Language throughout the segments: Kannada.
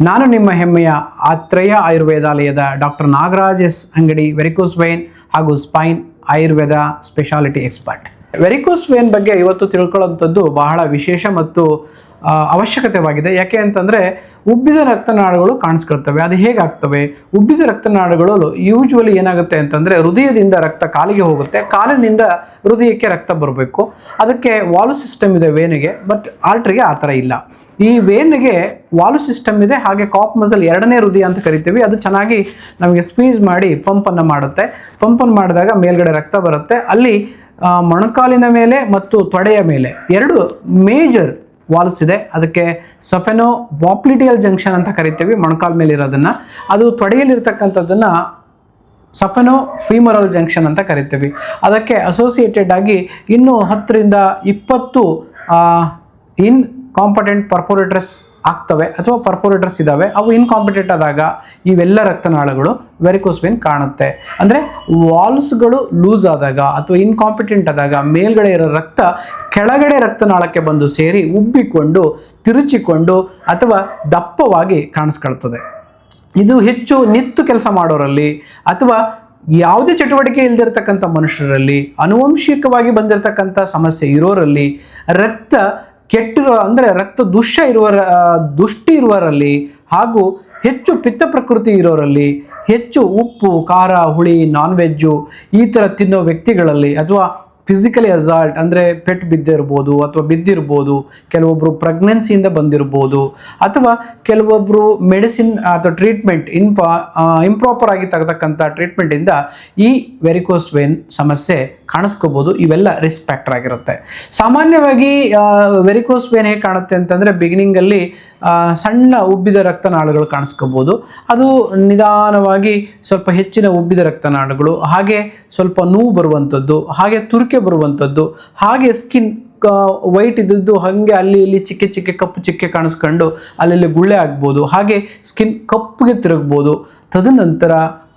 ನಾನು ನಿಮ್ಮ ಹೆಮ್ಮೆಯ ಆತ್ರೇಯ ಆಯುರ್ವೇದಾಲಯದ doctor Nagaraj S Angadi varicose vein ಹಾಗೂ spine Ayurveda speciality expert. Varicose vein ಬಗ್ಗೆ ಇವತ್ತು ತಿಳ್ಕೊಳ್ಳುವಂಥದ್ದು ಬಹಳ ವಿಶೇಷ ಮತ್ತು ಅವಶ್ಯಕತೆವಾಗಿದೆ. ಯಾಕೆ ಅಂತಂದರೆ ಉಬ್ಬಿದ ರಕ್ತನಾಳಗಳು ಕಾಣಿಸ್ಕೊಳ್ತವೆ. ಅದು ಹೇಗಾಗ್ತವೆ? ಉಬ್ಬಿದ ರಕ್ತನಾಳಗಳು ಯೂಶ್ವಲಿ ಏನಾಗುತ್ತೆ ಅಂತಂದರೆ ಹೃದಯದಿಂದ ರಕ್ತ ಕಾಲಿಗೆ ಹೋಗುತ್ತೆ, ಕಾಲಿನಿಂದ ಹೃದಯಕ್ಕೆ ರಕ್ತ ಬರಬೇಕು. ಅದಕ್ಕೆ ವಾಲ್ವ್ ಸಿಸ್ಟಮ್ ಇದೆ ವೇನಿಗೆ, ಬಟ್ ಆರ್ಟ್ರಿಗೆ ಆ ಥರ ಇಲ್ಲ. ಈ ವೇನ್ಗೆ ವಾಲ್ವ್ ಸಿಸ್ಟಮ್ ಇದೆ, ಹಾಗೆ ಕಾಪ್ ಮಸಲ್ ಎರಡನೇ ಹೃದಯ ಅಂತ ಕರಿತೀವಿ. ಅದು ಚೆನ್ನಾಗಿ ನಮಗೆ ಸ್ಕ್ವೀಸ್ ಮಾಡಿ ಪಂಪನ್ನು ಮಾಡುತ್ತೆ. ಪಂಪನ್ನು ಮಾಡಿದಾಗ ಮೇಲ್ಗಡೆ ರಕ್ತ ಬರುತ್ತೆ. ಅಲ್ಲಿ ಮೊಣಕಾಲಿನ ಮೇಲೆ ಮತ್ತು ತೊಡೆಯ ಮೇಲೆ ಎರಡು ಮೇಜರ್ ವಾಲ್ವ್ಸ್ ಇದೆ. ಅದಕ್ಕೆ ಸಫೆನೋ ವಾಪ್ಲಿಟಿಯಲ್ ಜಂಕ್ಷನ್ ಅಂತ ಕರಿತೀವಿ, ಮೊಣಕಾಲ ಮೇಲೆ ಇರೋದನ್ನು. ಅದು ತೊಡೆಯಲ್ಲಿರ್ತಕ್ಕಂಥದ್ದನ್ನು ಸಫೆನೋ ಫೀಮರಲ್ ಜಂಕ್ಷನ್ ಅಂತ ಕರಿತೀವಿ. ಅದಕ್ಕೆ ಅಸೋಸಿಯೇಟೆಡ್ ಆಗಿ ಇನ್ನೂ 10 ರಿಂದ 20 ಇನ್ಕಾಂಪಿಟೆಂಟ್ ಪರ್ಪೋರೇಟರ್ಸ್ ಆಗ್ತವೆ ಅಥವಾ ಪರ್ಪೋರೇಟರ್ಸ್ ಇದ್ದಾವೆ. ಅವು ಇನ್ಕಾಂಪಿಟೆಂಟ್ ಆದಾಗ ಇವೆಲ್ಲ ರಕ್ತನಾಳಗಳು ವೆರಿಕೋಸ್ ವೇನ್ ಕಾಣುತ್ತೆ. ಅಂದರೆ ವಾಲ್ವ್ಸ್ಗಳು ಲೂಸ್ ಆದಾಗ ಅಥವಾ ಇನ್ಕಾಂಪಿಟೆಂಟ್ ಆದಾಗ ಮೇಲ್ಗಡೆ ಇರೋ ರಕ್ತ ಕೆಳಗಡೆ ರಕ್ತನಾಳಕ್ಕೆ ಬಂದು ಸೇರಿ ಉಬ್ಬಿಕೊಂಡು ತಿರುಚಿಕೊಂಡು ಅಥವಾ ದಪ್ಪವಾಗಿ ಕಾಣಿಸ್ಕೊಳ್ತದೆ. ಇದು ಹೆಚ್ಚು ನಿತ್ತು ಕೆಲಸ ಮಾಡೋರಲ್ಲಿ ಅಥವಾ ಯಾವುದೇ ಚಟುವಟಿಕೆ ಇಲ್ಲದಿರ್ತಕ್ಕಂಥ ಮನುಷ್ಯರಲ್ಲಿ, ಆನುವಂಶಿಕವಾಗಿ ಬಂದಿರತಕ್ಕಂಥ ಸಮಸ್ಯೆ ಇರೋರಲ್ಲಿ, ರಕ್ತ ಕೆಟ್ಟಿರೋ ಅಂದರೆ ರಕ್ತ ದುಷ್ಟಿ ಇರುವವರಲ್ಲಿ ಹಾಗೂ ಹೆಚ್ಚು ಪಿತ್ತ ಪ್ರಕೃತಿ ಇರೋರಲ್ಲಿ, ಹೆಚ್ಚು ಉಪ್ಪು ಖಾರ ಹುಳಿ ನಾನ್ ವೆಜ್ಜು ಈ ಥರ ತಿನ್ನೋ ವ್ಯಕ್ತಿಗಳಲ್ಲಿ, ಅಥವಾ ಫಿಸಿಕಲಿ ಅಸಾಲ್ಟ್ ಅಂದರೆ ಪೆಟ್ಟು ಬಿದ್ದಿರ್ಬೋದು ಅಥವಾ ಬಿದ್ದಿರ್ಬೋದು, ಕೆಲವೊಬ್ಬರು ಪ್ರೆಗ್ನೆನ್ಸಿಯಿಂದ ಬಂದಿರ್ಬೋದು, ಅಥವಾ ಕೆಲವೊಬ್ಬರು ಮೆಡಿಸಿನ್ ಅಥವಾ ಟ್ರೀಟ್ಮೆಂಟ್ ಇಂಪ್ರಾಪರ್ ಆಗಿ ತೆಗೆತಕ್ಕಂಥ ಟ್ರೀಟ್ಮೆಂಟಿಂದ ಈ ವೆರಿಕೋಸ್ ವೇನ್ ಸಮಸ್ಯೆ ಕಾಣಿಸ್ಕೋಬೋದು. ಇವೆಲ್ಲ ರಿಸ್ಕ್ ಫ್ಯಾಕ್ಟರ್ ಆಗಿರುತ್ತೆ. ಸಾಮಾನ್ಯವಾಗಿ ವೆರಿಕೋಸ್ ವೇನ್ ಹೇಗೆ ಕಾಣುತ್ತೆ ಅಂತಂದರೆ ಬಿಗಿನಿಂಗಲ್ಲಿ ಸಣ್ಣ ಉಬ್ಬಿದ ರಕ್ತನಾಳಗಳು ಕಾಣಿಸ್ಕೋಬೋದು. ಅದು ನಿಧಾನವಾಗಿ ಸ್ವಲ್ಪ ಹೆಚ್ಚಿನ ಉಬ್ಬಿದ ರಕ್ತನಾಳಗಳು, ಹಾಗೆ ಸ್ವಲ್ಪ ನೋವು ಬರುವಂಥದ್ದು, ಹಾಗೆ ತುರಿಕೆ ಬರುವಂಥದ್ದು, ಹಾಗೆ ಸ್ಕಿನ್ ವೈಟ್ ಇದ್ದದ್ದು ಹಾಗೆ ಅಲ್ಲಿ ಇಲ್ಲಿ ಚಿಕ್ಕೆ ಚಿಕ್ಕೆ ಕಪ್ಪು ಚಿಕ್ಕೆ ಕಾಣಿಸ್ಕೊಂಡು ಅಲ್ಲಿ ಗುಳ್ಳೆ ಆಗ್ಬೋದು, ಹಾಗೆ ಸ್ಕಿನ್ ಕಪ್ಪಗೆ ತಿರುಗ್ಬೋದು. ತದನಂತರ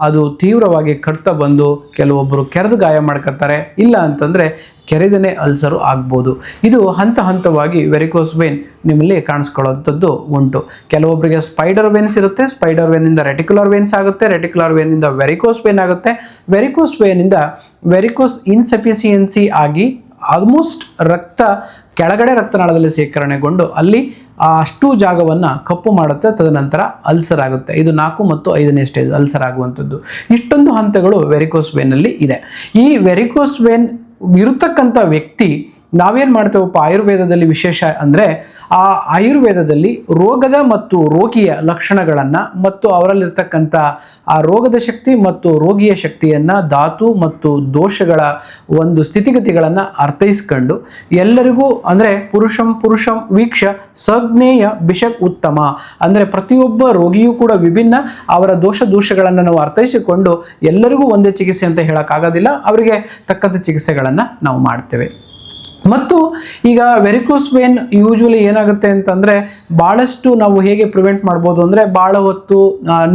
ಅದು ತೀವ್ರವಾಗಿ ಕಡ್ತ ಬಂದು ಕೆಲವೊಬ್ಬರು ಕೆರೆದು ಗಾಯ ಮಾಡ್ಕೊತಾರೆ, ಇಲ್ಲ ಅಂತಂದರೆ ಕೆರೆದನೇ ಅಲ್ಸರು ಆಗ್ಬೋದು. ಇದು ಹಂತ ಹಂತವಾಗಿ ವೆರಿಕೋಸ್ ವೇನ್ ನಿಮ್ಮಲ್ಲಿ ಕಾಣಿಸ್ಕೊಳ್ಳೋವಂಥದ್ದು ಉಂಟು. ಕೆಲವೊಬ್ಬರಿಗೆ ಸ್ಪೈಡರ್ ವೇನ್ಸ್ ಇರುತ್ತೆ, ಸ್ಪೈಡರ್ ವೇನಿಂದ ರೆಟಿಕ್ಯುಲರ್ ವೇನ್ಸ್ ಆಗುತ್ತೆ, ರೆಟಿಕ್ಯುಲರ್ ವೇನಿಂದ ವೆರಿಕೋಸ್ ವೇನ್ ಆಗುತ್ತೆ, ವೆರಿಕೋಸ್ ವೇನಿಂದ ವೆರಿಕೋಸ್ ಇನ್ಸಫಿಸಿಯನ್ಸಿ ಆಗಿ ಆಲ್ಮೋಸ್ಟ್ ರಕ್ತ ಕೆಳಗಡೆ ರಕ್ತನಾಳದಲ್ಲಿ ಸೇಕರಣೆಗೊಂಡು ಅಲ್ಲಿ ಅಷ್ಟು ಜಾಗವನ್ನು ಕಪ್ಪು ಮಾಡುತ್ತೆ. ತದನಂತರ ಅಲ್ಸರ್ ಆಗುತ್ತೆ. ಇದು 4 ಮತ್ತು 5ನೇ ಸ್ಟೇಜ್ ಅಲ್ಸರ್ ಆಗುವಂಥದ್ದು. ಇಷ್ಟೊಂದು ಹಂತಗಳು ವೆರಿಕೋಸ್ ವೇನಲ್ಲಿ ಇದೆ. ಈ ವೆರಿಕೋಸ್ ವೇನ್ ಇರತಕ್ಕಂಥ ವ್ಯಕ್ತಿ ನಾವೇನು ಮಾಡ್ತೇವಪ್ಪ ಆಯುರ್ವೇದದಲ್ಲಿ ವಿಶೇಷ ಅಂದರೆ ಆ ಆಯುರ್ವೇದದಲ್ಲಿ ರೋಗದ ಮತ್ತು ರೋಗಿಯ ಲಕ್ಷಣಗಳನ್ನು ಮತ್ತು ಅವರಲ್ಲಿರ್ತಕ್ಕಂಥ ಆ ರೋಗದ ಶಕ್ತಿ ಮತ್ತು ರೋಗಿಯ ಶಕ್ತಿಯನ್ನು, ಧಾತು ಮತ್ತು ದೋಷಗಳ ಒಂದು ಸ್ಥಿತಿಗತಿಗಳನ್ನು ಅರ್ಥೈಸ್ಕೊಂಡು ಎಲ್ಲರಿಗೂ ಅಂದರೆ ಪುರುಷಂ ವೀಕ್ಷ ಸಜ್ಞೇಯ ಬಿಷಕ್ ಉತ್ತಮ ಅಂದರೆ ಪ್ರತಿಯೊಬ್ಬ ರೋಗಿಯೂ ಕೂಡ ವಿಭಿನ್ನ, ಅವರ ದೋಷಗಳನ್ನು ನಾವು ಅರ್ಥೈಸಿಕೊಂಡು ಎಲ್ಲರಿಗೂ ಒಂದೇ ಚಿಕಿತ್ಸೆ ಅಂತ ಹೇಳೋಕ್ಕಾಗೋದಿಲ್ಲ, ಅವರಿಗೆ ತಕ್ಕಂಥ ಚಿಕಿತ್ಸೆಗಳನ್ನು ನಾವು ಮಾಡ್ತೇವೆ. ಮತ್ತು ಈಗ ವೆರಿಕೋಸ್ ವೇನ್ ಯೂಶ್ವಲಿ ಏನಾಗುತ್ತೆ ಅಂತಂದರೆ ಭಾಳಷ್ಟು ನಾವು ಹೇಗೆ ಪ್ರಿವೆಂಟ್ ಮಾಡ್ಬೋದು ಅಂದರೆ ಭಾಳ ಹೊತ್ತು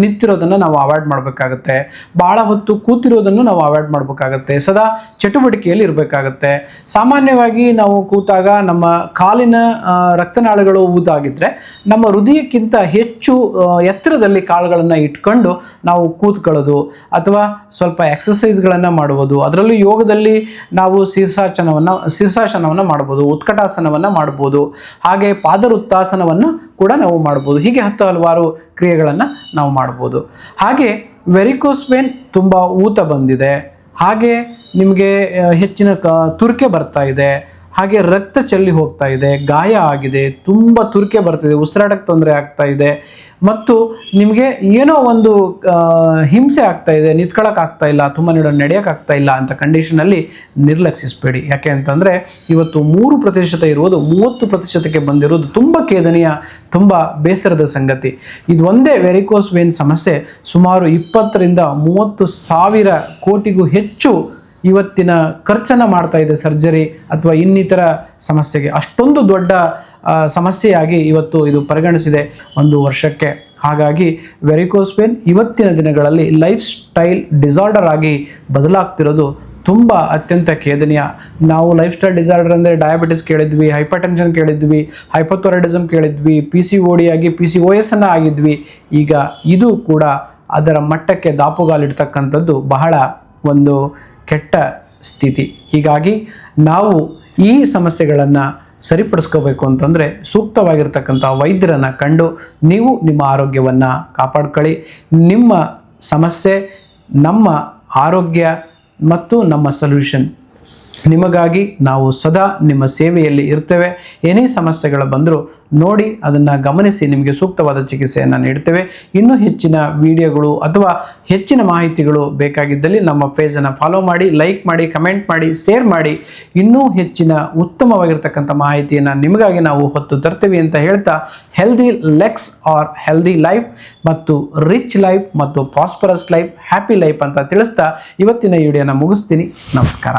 ನಿಂತಿರೋದನ್ನು ನಾವು ಅವಾಯ್ಡ್ ಮಾಡಬೇಕಾಗತ್ತೆ, ಭಾಳ ಹೊತ್ತು ಕೂತಿರೋದನ್ನು ನಾವು ಅವಾಯ್ಡ್ ಮಾಡಬೇಕಾಗತ್ತೆ, ಸದಾ ಚಟುವಟಿಕೆಯಲ್ಲಿ ಇರಬೇಕಾಗತ್ತೆ. ಸಾಮಾನ್ಯವಾಗಿ ನಾವು ಕೂತಾಗ ನಮ್ಮ ಕಾಲಿನ ರಕ್ತನಾಳಗಳು ಊದಾಗಿದ್ದರೆ ನಮ್ಮ ಹೃದಯಕ್ಕಿಂತ ಹೆಚ್ಚು ಎತ್ತರದಲ್ಲಿ ಕಾಲುಗಳನ್ನು ಇಟ್ಕೊಂಡು ನಾವು ಕೂತ್ಕೊಳ್ಳೋದು ಅಥವಾ ಸ್ವಲ್ಪ ಎಕ್ಸಸೈಸ್ಗಳನ್ನು ಮಾಡುವುದು. ಅದರಲ್ಲೂ ಯೋಗದಲ್ಲಿ ನಾವು ಶೀರ್ಷಾಸನವನ್ನು ಮಾಡ್ಬೋದು, ಉತ್ಕಟಾಸನವನ್ನು ಮಾಡ್ಬೋದು, ಹಾಗೆ ಪಾದವೃತ್ತಾಸನವನ್ನು ಕೂಡ ನಾವು ಮಾಡ್ಬೋದು. ಹೀಗೆ ಹಲವಾರು ಕ್ರಿಯೆಗಳನ್ನು ನಾವು ಮಾಡ್ಬೋದು. ಹಾಗೆ ವೆರಿಕೋಸ್ ವೇನ್ ತುಂಬ ಊತ ಬಂದಿದೆ, ಹಾಗೆ ನಿಮಗೆ ಹೆಚ್ಚಿನ ತುರಿಕೆ ಬರ್ತಾ ಇದೆ, ಹಾಗೆ ರಕ್ತ ಚೆಲ್ಲಿ ಹೋಗ್ತಾ ಇದೆ, ಗಾಯ ಆಗಿದೆ, ತುಂಬ ತುರಿಕೆ ಬರ್ತಿದೆ, ಉಸಿರಾಟಕ್ಕೆ ತೊಂದರೆ ಆಗ್ತಾ ಇದೆ, ಮತ್ತು ನಿಮಗೆ ಏನೋ ಒಂದು ಹಿಂಸೆ ಆಗ್ತಾ ಇದೆ, ನಿಂತ್ಕೊಳ್ಳೋಕ್ಕಾಗ್ತಾ ಇಲ್ಲ, ತುಂಬ ನಡೆಯೋಕ್ಕಾಗ್ತಾ ಇಲ್ಲ ಅಂತ ಕಂಡೀಷನಲ್ಲಿ ನಿರ್ಲಕ್ಷಿಸಬೇಡಿ. ಯಾಕೆ ಅಂತಂದರೆ ಇವತ್ತು 3% ಇರುವುದು 30%ಕ್ಕೆ ಬಂದಿರೋದು ತುಂಬ ಖೇದನೀಯ, ತುಂಬ ಬೇಸರದ ಸಂಗತಿ. ಇದು ಒಂದೇ ವೆರಿಕೋಸ್ ವೇನ್ ಸಮಸ್ಯೆ ಸುಮಾರು 20 ರಿಂದ 30 ಸಾವಿರ ಕೋಟಿಗೂ ಹೆಚ್ಚು ಇವತ್ತಿನ ಖರ್ಚನ್ನು ಮಾಡ್ತಾ ಇದೆ ಸರ್ಜರಿ ಅಥವಾ ಇನ್ನಿತರ ಸಮಸ್ಯೆಗೆ. ಅಷ್ಟೊಂದು ದೊಡ್ಡ ಸಮಸ್ಯೆಯಾಗಿ ಇವತ್ತು ಇದು ಪರಿಗಣಿಸಿದೆ ಒಂದು ವರ್ಷಕ್ಕೆ. ಹಾಗಾಗಿ ವೆರಿಕೋಸ್ ವೇನ್ ಇವತ್ತಿನ ದಿನಗಳಲ್ಲಿ ಲೈಫ್ ಸ್ಟೈಲ್ ಡಿಸಾರ್ಡರ್ ಆಗಿ ಬದಲಾಗ್ತಿರೋದು ತುಂಬ ಅತ್ಯಂತ ಖೇದನೀಯ. ನಾವು ಲೈಫ್ ಸ್ಟೈಲ್ ಡಿಸಾರ್ಡರ್ ಅಂದರೆ ಡಯಾಬಿಟಿಸ್ ಕೇಳಿದ್ವಿ, ಹೈಪರ್ ಟೆನ್ಷನ್ ಕೇಳಿದ್ವಿ, ಹೈಪೋಥೈರಾಯ್ಡಿಸಮ್ ಕೇಳಿದ್ವಿ, PCOD ಆಗಿ PCOS ಅನ್ನು ಆಗಿದ್ವಿ. ಈಗ ಇದು ಕೂಡ ಅದರ ಮಟ್ಟಕ್ಕೆ ದಾಪುಗಾಲಿಡ್ತಕ್ಕಂಥದ್ದು ಬಹಳ ಒಂದು ಕೆಟ್ಟ ಸ್ಥಿತಿ. ಹೀಗಾಗಿ ನಾವು ಈ ಸಮಸ್ಯೆಗಳನ್ನು ಸರಿಪಡಿಸ್ಕೋಬೇಕು ಅಂತಂದರೆ ಸೂಕ್ತವಾಗಿರ್ತಕ್ಕಂಥ ವೈದ್ಯರನ್ನು ಕಂಡು ನೀವು ನಿಮ್ಮ ಆರೋಗ್ಯವನ್ನು ಕಾಪಾಡ್ಕೊಳ್ಳಿ. ನಿಮ್ಮ ಸಮಸ್ಯೆ ನಮ್ಮ ಆರೋಗ್ಯ ಮತ್ತು ನಮ್ಮ ಸೊಲ್ಯೂಷನ್. ನಿಮಗಾಗಿ ನಾವು ಸದಾ ನಿಮ್ಮ ಸೇವೆಯಲ್ಲಿ ಇರ್ತೇವೆ. ಏನೇ ಸಮಸ್ಯೆಗಳು ಬಂದರೂ ನೋಡಿ ಅದನ್ನು ಗಮನಿಸಿ ನಿಮಗೆ ಸೂಕ್ತವಾದ ಚಿಕಿತ್ಸೆಯನ್ನು ನೀಡ್ತೇವೆ. ಇನ್ನೂ ಹೆಚ್ಚಿನ ವಿಡಿಯೋಗಳು ಅಥವಾ ಹೆಚ್ಚಿನ ಮಾಹಿತಿಗಳು ಬೇಕಾಗಿದ್ದಲ್ಲಿ ನಮ್ಮ ಪೇಜನ್ನು ಫಾಲೋ ಮಾಡಿ, ಲೈಕ್ ಮಾಡಿ, ಕಮೆಂಟ್ ಮಾಡಿ, ಶೇರ್ ಮಾಡಿ. ಇನ್ನೂ ಹೆಚ್ಚಿನ ಉತ್ತಮವಾಗಿರ್ತಕ್ಕಂಥ ಮಾಹಿತಿಯನ್ನು ನಿಮಗಾಗಿ ನಾವು ಹೊತ್ತು ತರ್ತೇವೆ ಅಂತ ಹೇಳ್ತಾ healthy legs are healthy life ಮತ್ತು ರಿಚ್ ಲೈಫ್ ಮತ್ತು ಪ್ರಾಸ್ಪರಸ್ ಲೈಫ್, ಹ್ಯಾಪಿ ಲೈಫ್ ಅಂತ ತಿಳಿಸ್ತಾ ಇವತ್ತಿನ ವಿಡಿಯೋನ ಮುಗಿಸ್ತೀನಿ. ನಮಸ್ಕಾರ.